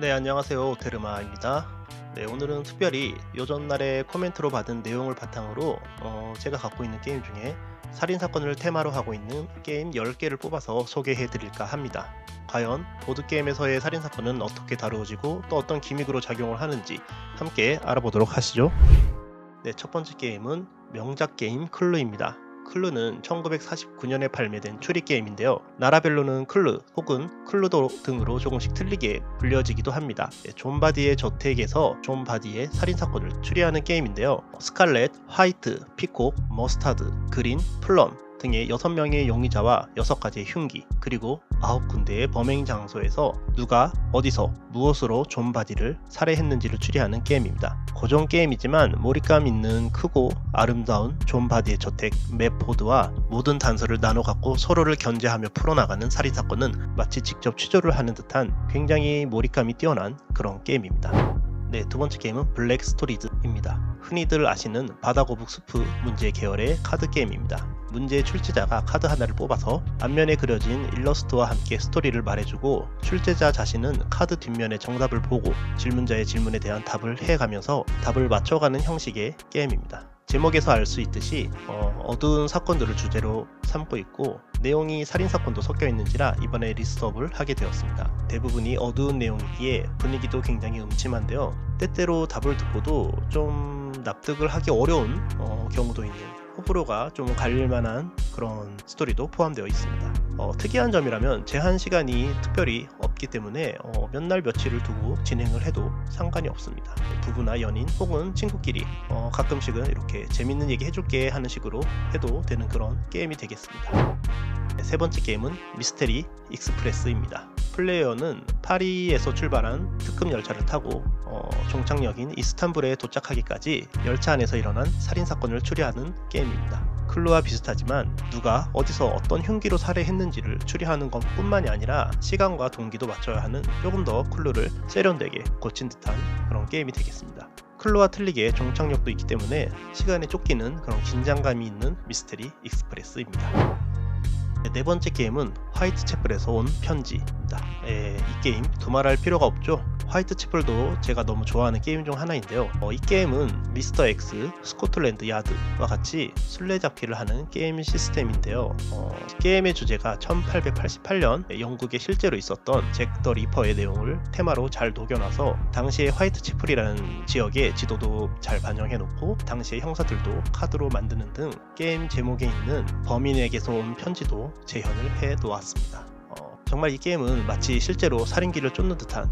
네, 안녕하세요. 데르마입니다. 네, 오늘은 특별히 요전날에 코멘트로 받은 내용을 바탕으로 제가 갖고 있는 게임 중에 살인사건을 테마로 하고 있는 게임 10개를 뽑아서 소개해 드릴까 합니다. 과연 보드게임에서의 살인사건은 어떻게 다루어지고 또 어떤 기믹으로 작용을 하는지 함께 알아보도록 하시죠. 네, 첫 번째 게임은 명작 게임 클루입니다. 클루는 1949년에 발매된 추리 게임인데요. 나라별로는 클루 혹은 클루도 등으로 조금씩 틀리게 불려지기도 합니다. 존 바디의 저택에서 존 바디의 살인사건을 추리하는 게임인데요. 스칼렛, 화이트, 피콕, 머스타드, 그린, 플럼 등의 6명의 용의자와 6가지의 흉기, 그리고 9군데의 범행 장소에서 누가 어디서 무엇으로 존 바디를 살해했는지를 추리하는 게임입니다. 고전 게임이지만 몰입감 있는 크고 아름다운 존 바디의 저택 맵보드와 모든 단서를 나눠 갖고 서로를 견제하며 풀어나가는 살인사건은 마치 직접 취조를 하는 듯한 굉장히 몰입감이 뛰어난 그런 게임입니다. 네, 두 번째 게임은 블랙 스토리즈입니다. 흔히들 아시는 바다거북 스프 문제 계열의 카드 게임입니다. 문제의 출제자가 카드 하나를 뽑아서 앞면에 그려진 일러스트와 함께 스토리를 말해주고 출제자 자신은 카드 뒷면의 정답을 보고 질문자의 질문에 대한 답을 해가면서 답을 맞춰가는 형식의 게임입니다. 제목에서 알 수 있듯이 어두운 사건들을 주제로 삼고 있고 내용이 살인사건도 섞여 있는지라 이번에 리스트업을 하게 되었습니다. 대부분이 어두운 내용이기에 분위기도 굉장히 음침한데요. 때때로 답을 듣고도 좀 납득을 하기 어려운 경우도 있는, 호불호가 좀 갈릴만한 그런 스토리도 포함되어 있습니다. 특이한 점이라면 제한 시간이 특별히 없기 때문에 몇 날 며칠을 두고 진행을 해도 상관이 없습니다. 부부나 연인 혹은 친구끼리 가끔씩은 이렇게 재밌는 얘기 해줄게 하는 식으로 해도 되는 그런 게임이 되겠습니다. 세 번째 게임은 미스테리 익스프레스입니다. 플레이어는 파리에서 출발한 특급 열차를 타고 종착역인 이스탄불에 도착하기까지 열차 안에서 일어난 살인사건을 추리하는 게임입니다. 클루와 비슷하지만 누가 어디서 어떤 흉기로 살해했는지를 추리하는 것 뿐만이 아니라 시간과 동기도 맞춰야 하는 조금 더 클루를 세련되게 고친 듯한 그런 게임이 되겠습니다. 클루와 틀리게 종착역도 있기 때문에 시간에 쫓기는 그런 긴장감이 있는 미스테리 익스프레스입니다. 네 번째 게임은 화이트채플에서 온 편지입니다. 이 게임 두말할 필요가 없죠. 화이트채플도 제가 너무 좋아하는 게임 중 하나인데요. 이 게임은 미스터 X, 스코틀랜드 야드와 같이 술래잡기를 하는 게임 시스템인데요. 게임의 주제가 1888년 영국에 실제로 있었던 잭 더 리퍼의 내용을 테마로 잘 녹여놔서 당시의 화이트채플이라는 지역의 지도도 잘 반영해놓고 당시의 형사들도 카드로 만드는 등 게임 제목에 있는 범인에게서 온 편지도 재현을 해놓았습니다. 정말 이 게임은 마치 실제로 살인귀를 쫓는 듯한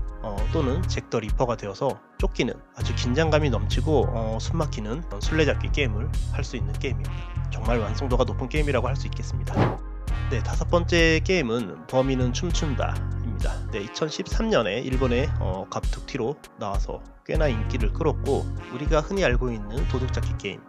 또는 잭 더 리퍼가 되어서 쫓기는 아주 긴장감이 넘치고 숨막히는 술래잡기 게임을 할 수 있는 게임입니다. 정말 완성도가 높은 게임이라고 할 수 있겠습니다. 네, 다섯 번째 게임은 범인은 춤춘다 입니다. 네, 2013년에 일본의 갑툭튀로 나와서 꽤나 인기를 끌었고 우리가 흔히 알고 있는 도둑잡기 게임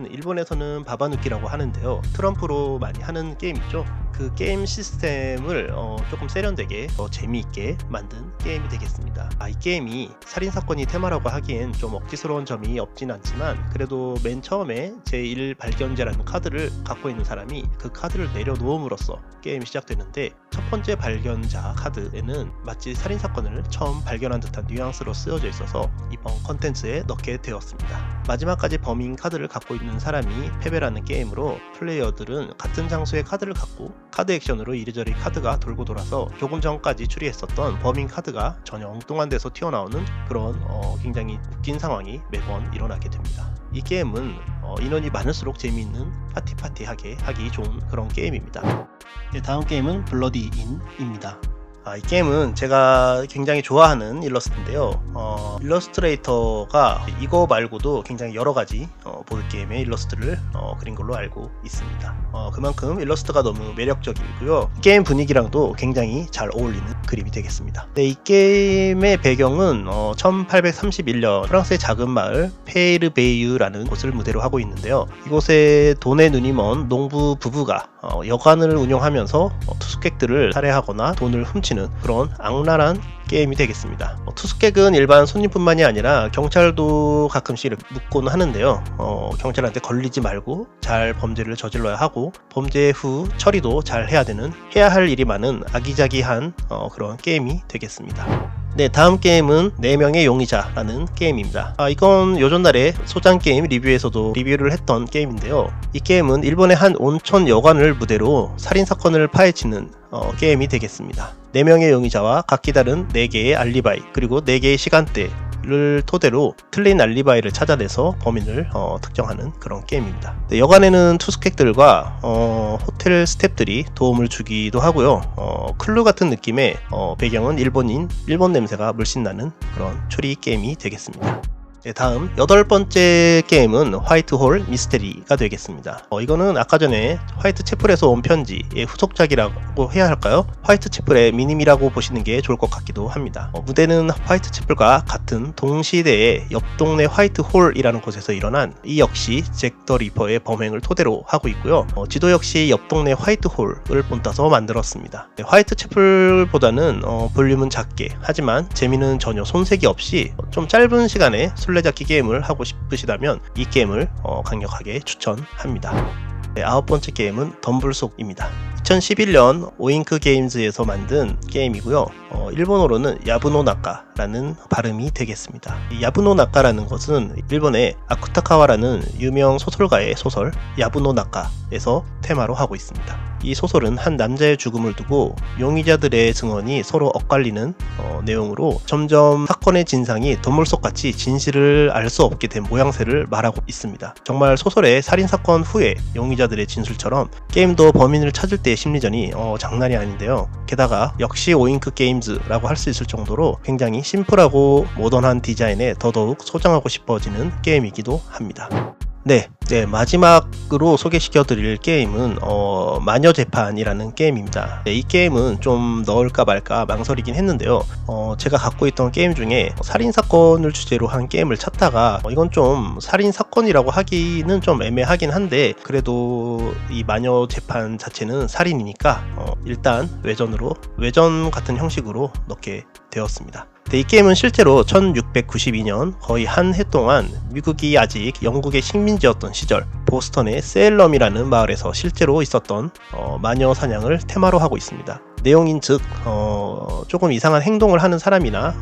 일본에서는 바바누키라고 하는데요. 트럼프로 많이 하는 게임이죠. 그 게임 시스템을 조금 세련되게 더 재미있게 만든 게임이 되겠습니다. 이 게임이 살인사건이 테마라고 하기엔 좀 억지스러운 점이 없진 않지만 그래도 맨 처음에 제1 발견자라는 카드를 갖고 있는 사람이 그 카드를 내려놓음으로써 게임이 시작되는데 첫 번째 발견자 카드에는 마치 살인사건을 처음 발견한 듯한 뉘앙스로 쓰여져 있어서 이번 컨텐츠에 넣게 되었습니다. 마지막까지 범인 카드를 갖고 있는 사람이 패배라는 게임으로 플레이어들은 같은 장소의 카드를 갖고 카드 액션으로 이리저리 카드가 돌고 돌아서 조금 전까지 추리했었던 범인 카드가 전혀 엉뚱한 데서 튀어나오는 그런 굉장히 웃긴 상황이 매번 일어나게 됩니다. 이 게임은 인원이 많을수록 재미있는 파티하게 하기 좋은 그런 게임입니다. 네, 다음 게임은 블러디 인입니다. 이 게임은 제가 굉장히 좋아하는 일러스트인데요. 일러스트레이터가 이거 말고도 굉장히 여러가지 보드게임의 일러스트를 그린 걸로 알고 있습니다. 그만큼 일러스트가 너무 매력적이고요. 게임 분위기랑도 굉장히 잘 어울리는 그림이 되겠습니다. 네, 이 게임의 배경은 1831년 프랑스의 작은 마을 페이르베이유라는 곳을 무대로 하고 있는데요. 이곳에 돈의 눈이 먼 농부 부부가 여관을 운영하면서 투숙객들을 살해하거나 돈을 훔치는 그런 악랄한 게임이 되겠습니다. 투숙객은 일반 손님뿐만이 아니라 경찰도 가끔씩 묻곤 하는데요. 경찰한테 걸리지 말고 잘 범죄를 저질러야 하고 범죄 후 처리도 잘 해야 할 일이 많은 아기자기한 그런 게임이 되겠습니다. 네, 다음 게임은 4명의 용의자라는 게임입니다. 이건 요전날에 소장게임 리뷰에서도 리뷰를 했던 게임인데요. 이 게임은 일본의 한 온천 여관을 무대로 살인사건을 파헤치는 게임이 되겠습니다. 4명의 용의자와 각기 다른 4개의 알리바이 그리고 4개의 시간대를 토대로 틀린 알리바이를 찾아내서 범인을 특정하는 그런 게임입니다. 네, 여관에는 투숙객들과 호텔 스태프들이 도움을 주기도 하고요. 클루 같은 느낌의 배경은 일본 냄새가 물씬 나는 그런 추리 게임이 되겠습니다. 네, 다음 8번째 게임은 화이트홀 미스테리가 되겠습니다. 이거는 아까 전에 화이트 채플에서 온 편지의 후속작이라고 해야 할까요? 화이트 채플의 미님이라고 보시는 게 좋을 것 같기도 합니다. 무대는 화이트 채플과 같은 동시대의 옆 동네 화이트홀이라는 곳에서 일어난 이 역시 잭 더 리퍼의 범행을 토대로 하고 있고요. 지도 역시 옆 동네 화이트홀을 본따서 만들었습니다. 네, 화이트 채플보다는 볼륨은 작게 하지만 재미는 전혀 손색이 없이 좀 짧은 시간에 술래잡기 게임을 하고 싶으시다면 이 게임을 강력하게 추천합니다. 네, 9번째 게임은 덤불속입니다. 2011년 오잉크 게임즈에서 만든 게임이고요. 일본어로는 야부노나카라는 발음이 되겠습니다. 이 야부노나카라는 것은 일본의 아쿠타카와라는 유명 소설가의 소설 야부노나카에서 테마로 하고 있습니다. 이 소설은 한 남자의 죽음을 두고 용의자들의 증언이 서로 엇갈리는 내용으로 점점 사건의 진상이 덤불속같이 진실을 알 수 없게 된 모양새를 말하고 있습니다. 정말 소설의 살인사건 후에 용의자들의 진술처럼 게임도 범인을 찾을 때의 심리전이 장난이 아닌데요. 게다가 역시 오잉크 게임즈라고 할 수 있을 정도로 굉장히 심플하고 모던한 디자인에 더더욱 소장하고 싶어지는 게임이기도 합니다. 네, 마지막으로 소개시켜드릴 게임은 마녀재판이라는 게임입니다. 네, 이 게임은 좀 넣을까 말까 망설이긴 했는데요. 제가 갖고 있던 게임 중에 살인사건을 주제로 한 게임을 찾다가 이건 좀 살인사건이라고 하기는 좀 애매하긴 한데 그래도 이 마녀재판 자체는 살인이니까 일단 외전 같은 형식으로 넣게 되었습니다. 네, 이 게임은 실제로 1692년 거의 한 해 동안 미국이 아직 영국의 식민지였던 시절 보스턴의 세일럼이라는 마을에서 실제로 있었던 마녀 사냥을 테마로 하고 있습니다. 내용인즉 조금 이상한 행동을 하는 사람이나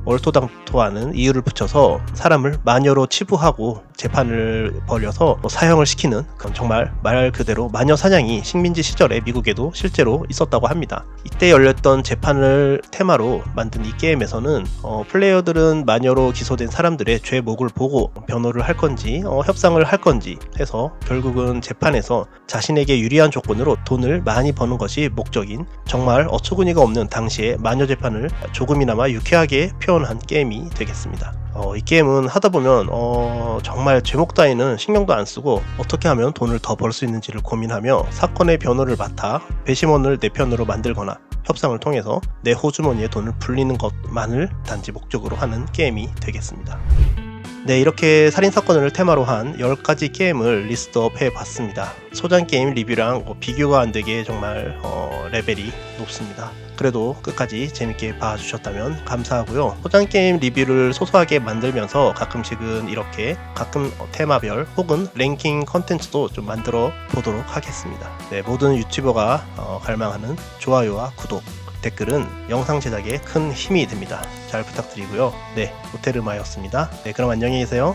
얼토당토하는 이유를 붙여서 사람을 마녀로 치부하고 재판을 벌여서 사형을 시키는 그런 정말 말 그대로 마녀 사냥이 식민지 시절에 미국에도 실제로 있었다고 합니다. 이때 열렸던 재판을 테마로 만든 이 게임에서는 플레이어들은 마녀로 기소된 사람들의 죄목을 보고 변호를 할 건지 협상을 할 건지 해서 결국은 재판에서 자신에게 유리한 조건으로 돈을 많이 버는 것이 목적인 정말 어처구니가 없는 당시의 마녀 재판을 조금이나마 유쾌하게 표현한 게임이 되겠습니다. 이 게임은 하다보면 정말 제목 따위는 신경도 안 쓰고 어떻게 하면 돈을 더 벌 수 있는지를 고민하며 사건의 변호를 맡아 배심원을 내 편으로 만들거나 협상을 통해서 내 호주머니에 돈을 불리는 것만을 단지 목적으로 하는 게임이 되겠습니다. 네, 이렇게 살인사건을 테마로 한 10가지 게임을 리스트업 해봤습니다. 소장게임 리뷰랑 비교가 안되게 정말 레벨이 높습니다. 그래도 끝까지 재밌게 봐주셨다면 감사하고요. 소장게임 리뷰를 소소하게 만들면서 가끔씩은 이렇게 가끔 테마별 혹은 랭킹 컨텐츠도 좀 만들어 보도록 하겠습니다. 네, 모든 유튜버가 갈망하는 좋아요와 구독, 댓글은 영상 제작에 큰 힘이 됩니다. 잘 부탁드리고요. 네, 오테르마였습니다. 네, 그럼 안녕히 계세요.